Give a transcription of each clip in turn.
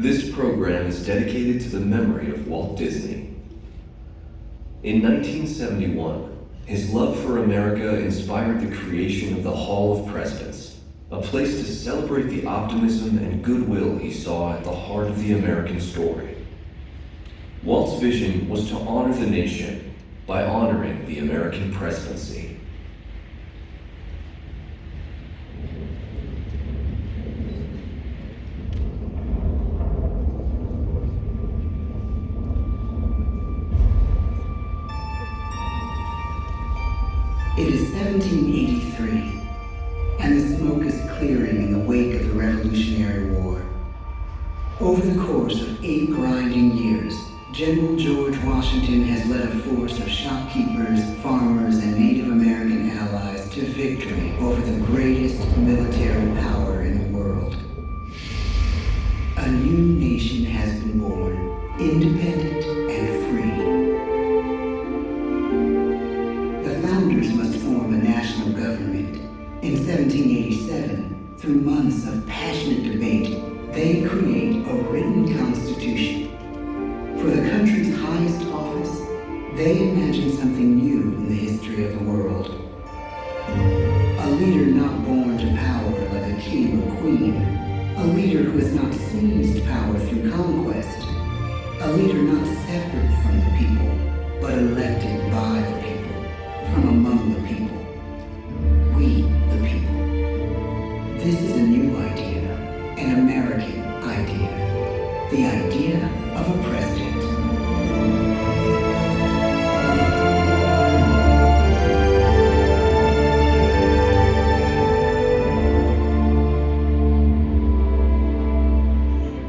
This program is dedicated to the memory of Walt Disney. In 1971, his love for America inspired the creation of the Hall of Presidents, a place to celebrate the optimism and goodwill he saw at the heart of the American story. Walt's vision was to honor the nation by honoring the American presidency. It is 1783, and the smoke is clearing in the wake of the Revolutionary War. Over the course of 8 grinding years, General George Washington has led a force of shopkeepers, farmers, and Native American allies to victory over the greatest military power in the world. A new nation has been born, independent and free. The founders must form a national government. In 1787, through months of passionate debate, they create a written constitution. For the country's highest office, they imagine something new in the history of the world. A leader not born to power like a king or queen. A leader who has not seized power through conquest. A leader not separate from the people, but elected by the people, from among the people. We, the people. This is a new idea, an American idea. The idea of a president.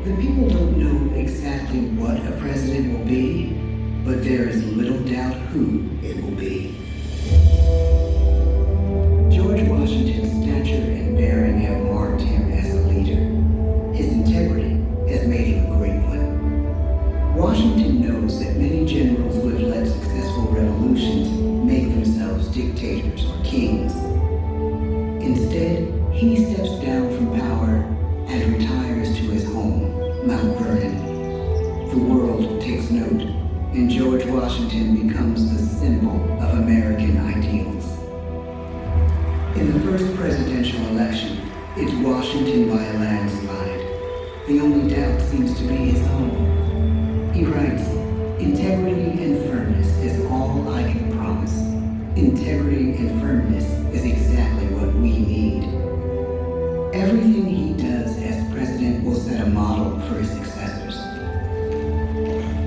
The people don't know exactly what a president will be, but there is little doubt who it will be. George Washington's stature and bearing have marked him as a leader. His integrity has made him a great one. Washington knows that many generals who have led successful revolutions make themselves dictators or kings. Instead, he steps down from power and retires to his home, Mount Vernon. The world takes note, and George Washington becomes the symbol of American ideals. In the first presidential election, it's Washington by a landslide. The only doubt seems to be his own. He writes, "Integrity and firmness is all I can promise. Integrity and firmness is exactly what we need." Everything he does as president will set a model for his successors.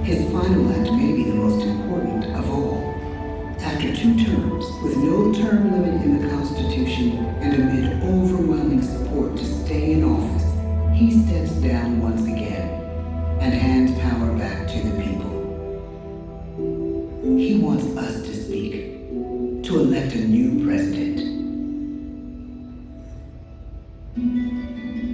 His final act may be the most important of all. After 2 terms, with no term limit in the Constitution, and amid overwhelming support to stay in office, he steps down once again and hands power back to the people. He wants us to speak, to elect a new president.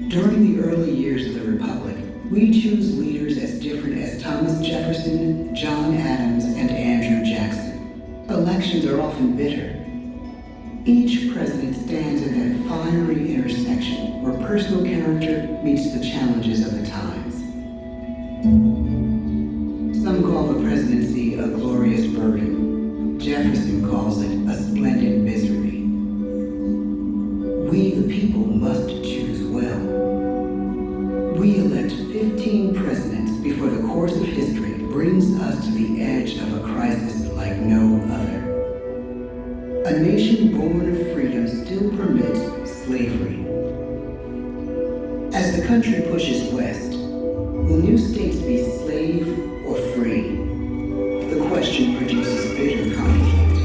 During the early years of the Republic, we choose leaders as different as Thomas Jefferson, John Adams, and Andrew Jackson. Elections are often bitter. Each president stands at that fiery intersection where personal character meets the challenges of the times. Some call the presidency a glorious burden. Jefferson calls it a splendid misery. We, the people, must choose well. We elect 15 presidents before the course of history brings us to the edge of a crisis like no other. A nation born of freedom still permits slavery. As the country pushes west, will new states be slave or free? The question produces bitter conflict.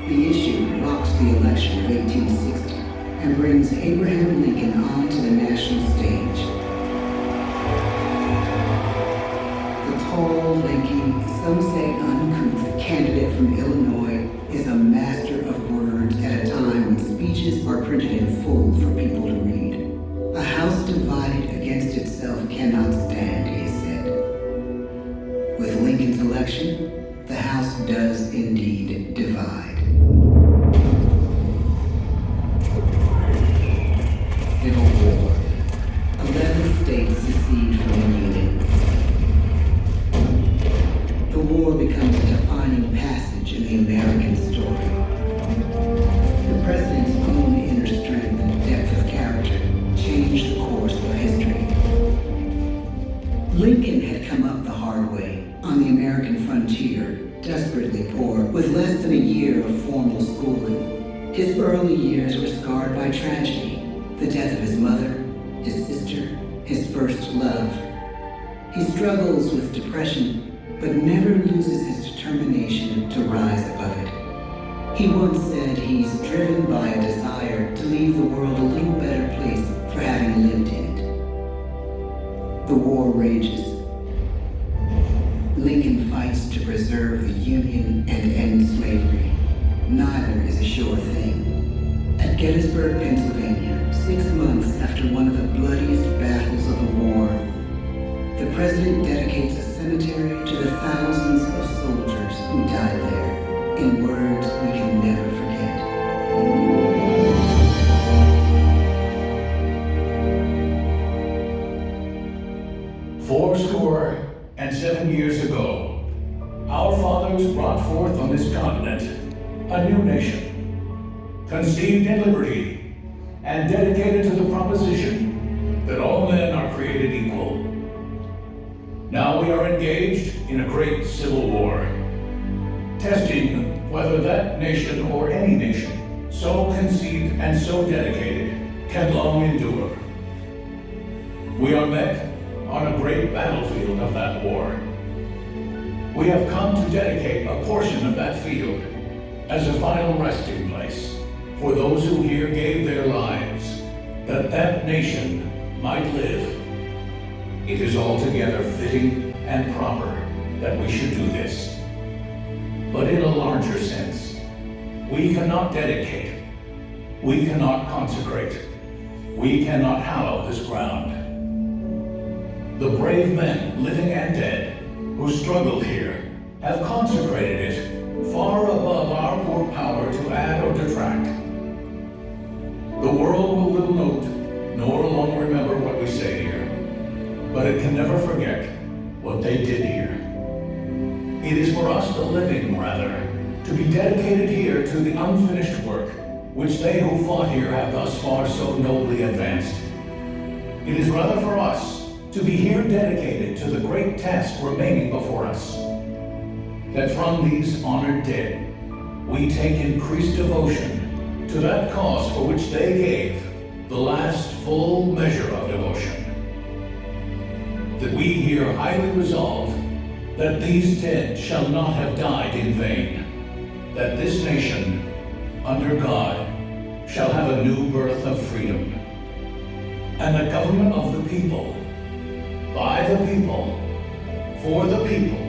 The issue rocks the election of 1860 and brings Abraham Lincoln onto the national stage. The tall, lanky, some say uncouth candidate from Illinois is a master of words at a time when speeches are printed in full for people to read. A house divided against itself cannot stand, he said. With Lincoln's election, the House does indeed divide. Civil War. 11 states secede from the desperately poor, with less than a year of formal schooling. His early years were scarred by tragedy, the death of his mother, his sister, his first love. He struggles with depression, but never loses his determination to rise above it. He once said he's driven by a desire to leave the world a little better place for having lived in it. The war rages. Lincoln fights to preserve the Union and end slavery. Neither is a sure thing. At Gettysburg, Pennsylvania, 6 months after one of the bloodiest battles of the war, the president dedicates a cemetery to the thousands of soldiers who died there, in words we can never forget. "47 years ago, our fathers brought forth on this continent a new nation, conceived in liberty and dedicated to the proposition that all men are created equal. Now we are engaged in a great civil war, testing whether that nation or any nation so conceived and so dedicated can long endure. We are met on a great battlefield of that war. We have come to dedicate a portion of that field as a final resting place for those who here gave their lives, that that nation might live. It is altogether fitting and proper that we should do this. But in a larger sense, we cannot dedicate, we cannot consecrate, we cannot hallow this ground. The brave men, living and dead, who struggled here, have consecrated it far above our poor power to add or detract. The world will little note, nor long remember what we say here, but it can never forget what they did here. It is for us, the living, rather, to be dedicated here to the unfinished work which they who fought here have thus far so nobly advanced. It is rather for us to be here dedicated to the great task remaining before us, that from these honored dead we take increased devotion to that cause for which they gave the last full measure of devotion. That we here highly resolve that these dead shall not have died in vain, that this nation, under God, shall have a new birth of freedom, and the government of the people, by the people, for the people,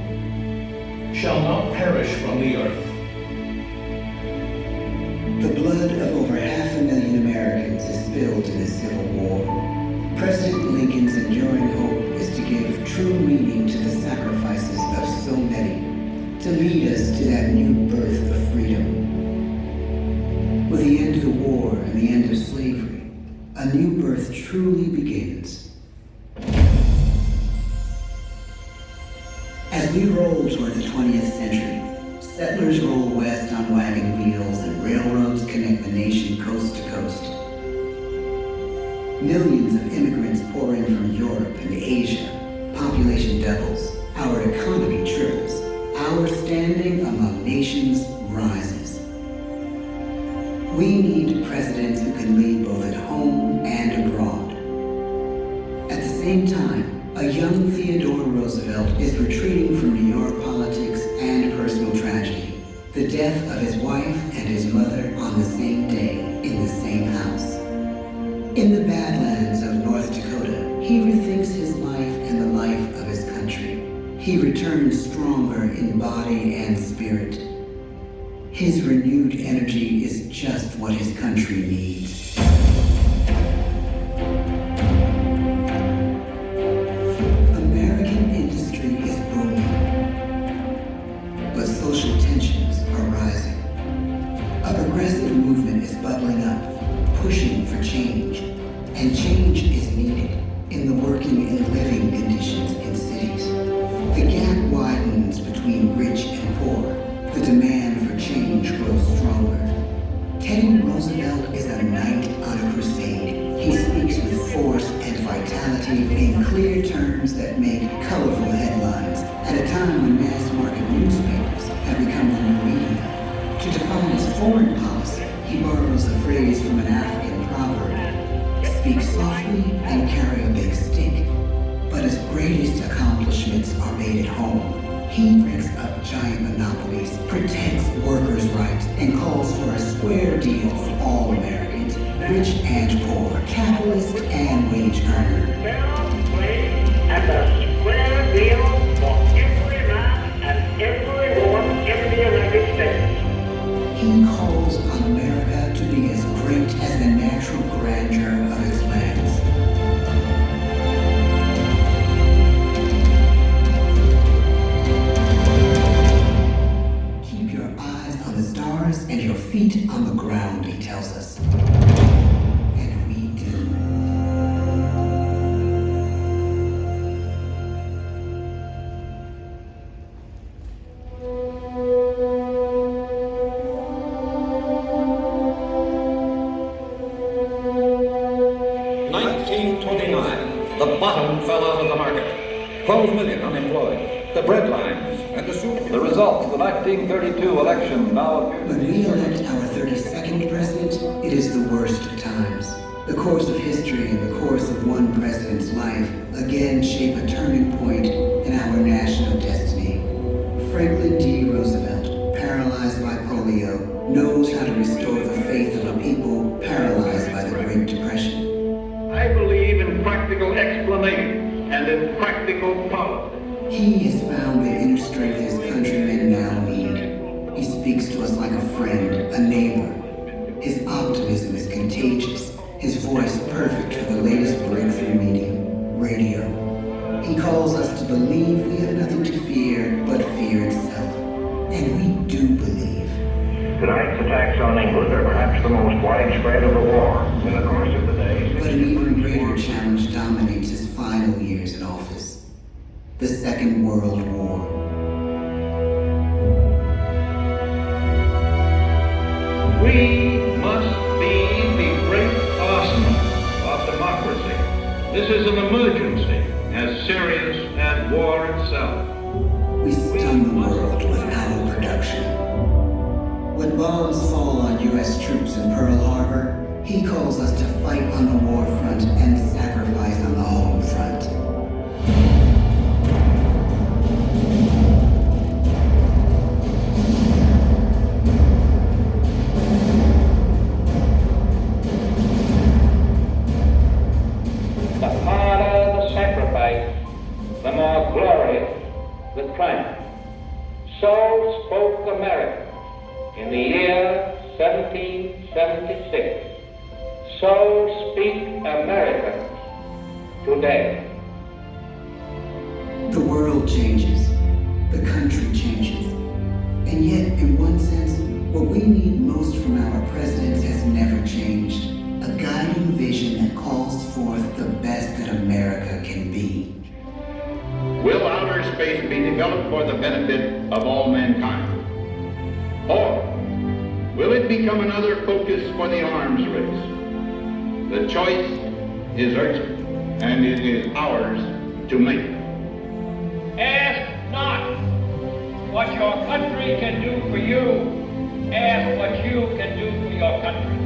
shall not perish from the earth. The blood of over 500,000 Americans is spilled in this Civil War. President Lincoln's enduring hope is to give true meaning to the sacrifices of so many, to lead us to that new birth of freedom. With the end of the war and the end of slavery, a new birth truly begins. As we roll toward the 20th century, settlers roll west on wagon wheels and railroads connect the nation coast to coast. Millions of immigrants pour in from Europe and Asia. Population doubles, our economy triples, our standing among nations rises. We need presidents who can lead both at home and abroad. At the same time, a young Theodore Roosevelt is retreating from New York politics and personal tragedy, the death of his wife and his mother on the same day in the same house. In the Badlands of North Dakota, he rethinks his life and the life of his country. He returns stronger in body and spirit. His renewed energy is just what his country needs. American industry is booming, but social tensions are rising. A progressive movement is bubbling up, pushing for change, and change is needed in the working and living conditions in cities. The gap widens between rich and poor. The demand for change grows stronger. Teddy Roosevelt is a knight on a crusade. He speaks with force and vitality in clear terms that make colorful headlines at a time when mass market newspapers have become To define his foreign policy, he borrows a phrase from an African proverb: speak softly and carry a big stick. But his greatest accomplishments are made at home. He breaks up giant monopolies, protects workers' rights, and calls for a square deal for all Americans, rich and poor, capitalist and wage earner. Fair play and a square deal for every man and every woman in the United States. He calls on America to be as great as the natural grandeur of its lands. Keep your eyes on the stars and your feet on the ground, he tells us. And we do. The bottom fell out of the market. 12 million unemployed. The bread lines and the soup. The results of the 1932 election now appear to When be we elect our 32nd president, it is the worst of times. The course of history and the course of one president's life again shape a turning point in our national destiny. Franklin D. Roosevelt, paralyzed by polio, knows how to restore the faith of a people paralyzed by the Great Depression. I believe in practical explanation and in practical policy. He has found the inner strength his countrymen now need. He speaks to us like a friend, a neighbor. His optimism is contagious, his voice perfect for the latest breakthrough medium, radio. He calls us to believe we have nothing to fear but fear itself. And we do believe. Tonight's attacks on England are perhaps the most widespread of the war in the course of the day. But an even greater challenge dominates his final years in office: the Second World War. We must be the great arsenal of democracy. This is an emergency as serious as war itself. We stun the world with our production. When bombs fall on U.S. troops in Pearl Harbor, he calls us to fight on the war front and sacrifice on the home front. The harder the sacrifice, the more glorious the triumph. So spoke America in the year 1776. So speak Americans today. The world changes. The country changes. And yet, in one sense, what we need most from our presidents has never changed. A guiding vision that calls forth the best that America can be. Will outer space be developed for the benefit of all mankind? Or will it become another focus for the arms race? The choice is urgent, and it is ours to make. Ask not what your country can do for you. Ask what you can do for your country.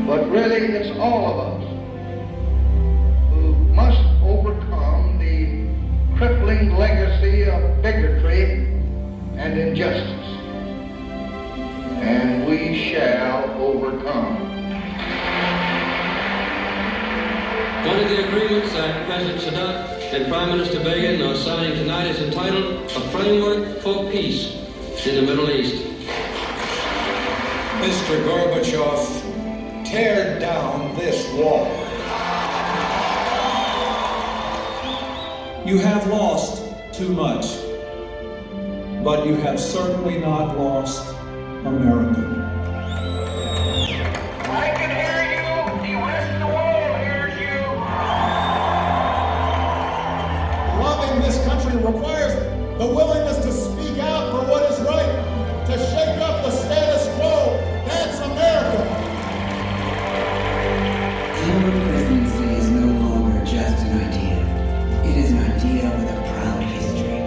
But really, it's all of us who must overcome the crippling legacy of bigotry and injustice. And we shall overcome. One of the agreements that President Sadat and Prime Minister Begin are signing tonight is entitled A Framework for Peace in the Middle East. Mr. Gorbachev, tear down this wall. You have lost too much, but you have certainly not lost America. I can hear you. The rest of the world hears you. Loving this country requires the willingness to speak out for what is right, to shake up the status quo. That's America. Our presidency is no longer just an idea. It is an idea with a proud history.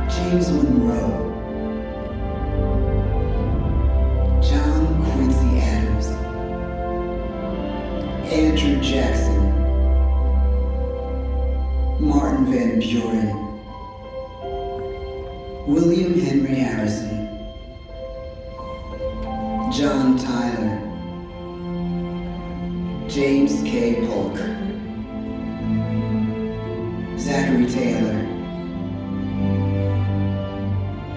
James Monroe, John Quincy Adams, Andrew Jackson, Martin Van Buren, William Henry Harrison, John Tyler, James K. Polk, Zachary Taylor,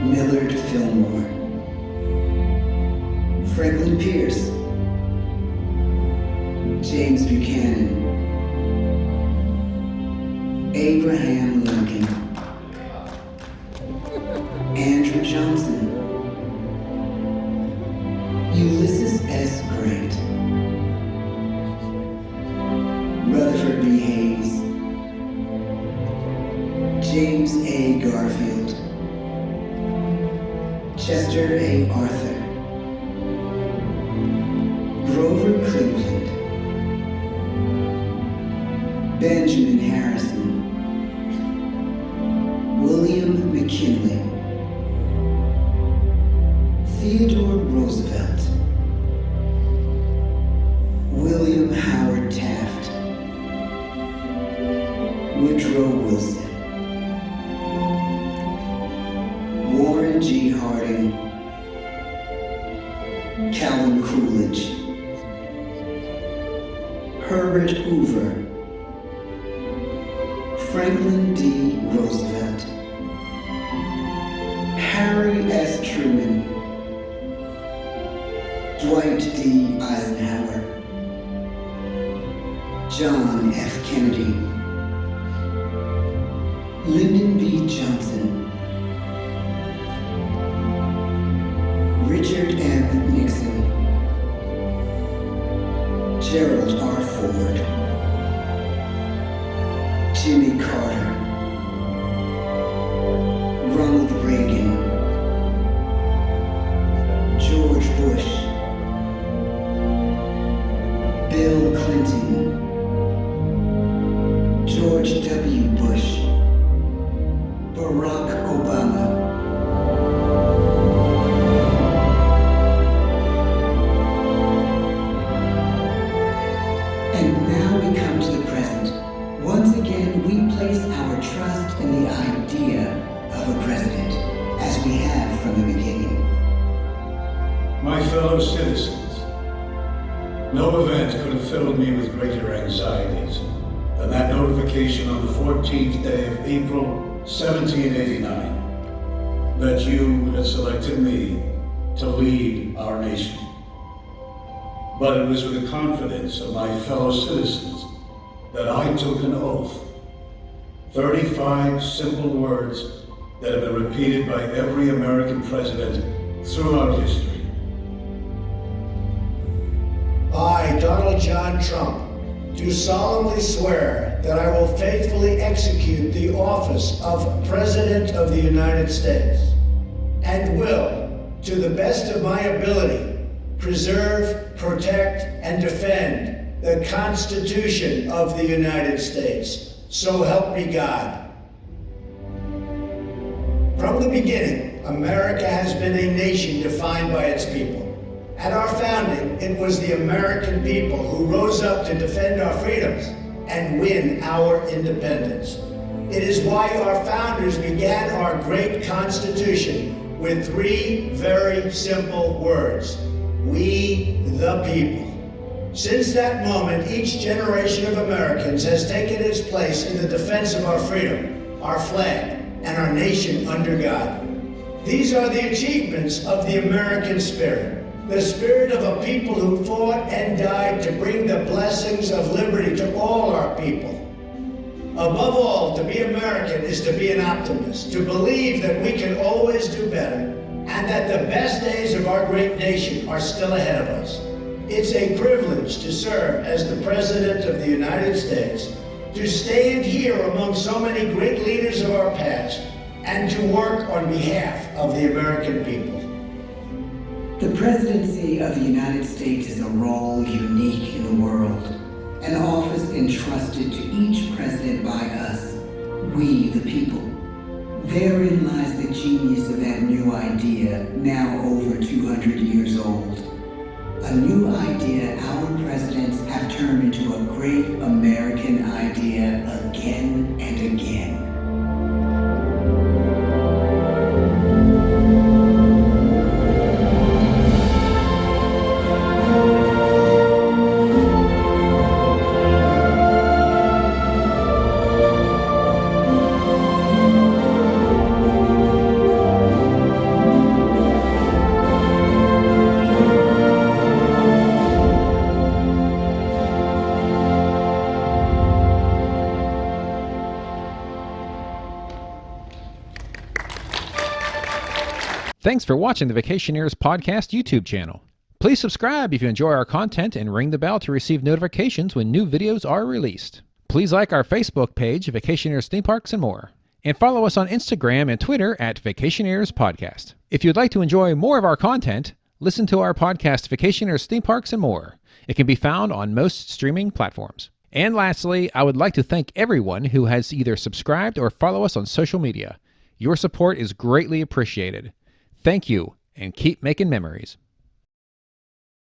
Millard Fillmore, Franklin Pierce, James Buchanan, Abraham Lincoln, Andrew Johnson, Ulysses S. Grant, Rutherford B. Hayes, James A. Garfield, Chester A. Arthur, Grover Cleveland, Benjamin Harrison, William McKinley, Theodore Roosevelt, William Howard Taft, Woodrow Wilson, Warren G. Harding, Calvin Coolidge, Herbert Hoover, Franklin D. Roosevelt, Harry S. Truman, Dwight D. Eisenhower, John F. Kennedy, Lyndon B. Johnson, Richard M. Nixon, Gerald R. Ford, Jimmy Carter, Ronald Reagan, George Bush, Bill Clinton, George W. Bush, Barack Obama, and now we come to the present. Once again, we place our trust in the idea of a president, as we have from the beginning. My fellow citizens, no event could have filled me with greater anxieties than that notification on the 14th day of April, 1789, that you had selected me to lead our nation. But it was with the confidence of my fellow citizens that I took an oath. 35 simple words that have been repeated by every American president throughout history. I, Donald John Trump, do solemnly swear that I will faithfully execute the office of President of the United States and will, to the best of my ability, preserve, protect, and defend the Constitution of the United States. So help me God. From the beginning, America has been a nation defined by its people. At our founding, it was the American people who rose up to defend our freedoms and win our independence. It is why our founders began our great Constitution with 3 very simple words: we the people. Since that moment, each generation of Americans has taken its place in the defense of our freedom, our flag, and our nation under God. These are the achievements of the American spirit. The spirit of a people who fought and died to bring the blessings of liberty to all our people. Above all, to be American is to be an optimist, to believe that we can always do better, and that the best days of our great nation are still ahead of us. It's a privilege to serve as the President of the United States, to stand here among so many great leaders of our past, and to work on behalf of the American people. The presidency of the United States is a role unique in the world, an office entrusted to each president by us, we the people. Therein lies the genius of that new idea, now over 200 years old. A new idea our presidents have turned into a great American idea again and again. Thanks for watching the Vacationeers Podcast YouTube channel. Please subscribe if you enjoy our content and ring the bell to receive notifications when new videos are released. Please like our Facebook page, Vacationeers Theme Parks and More. And follow us on Instagram and Twitter at Vacationeers Podcast. If you'd like to enjoy more of our content, listen to our podcast, Vacationeers Theme Parks and More. It can be found on most streaming platforms. And lastly, I would like to thank everyone who has either subscribed or follow us on social media. Your support is greatly appreciated. Thank you, and keep making memories.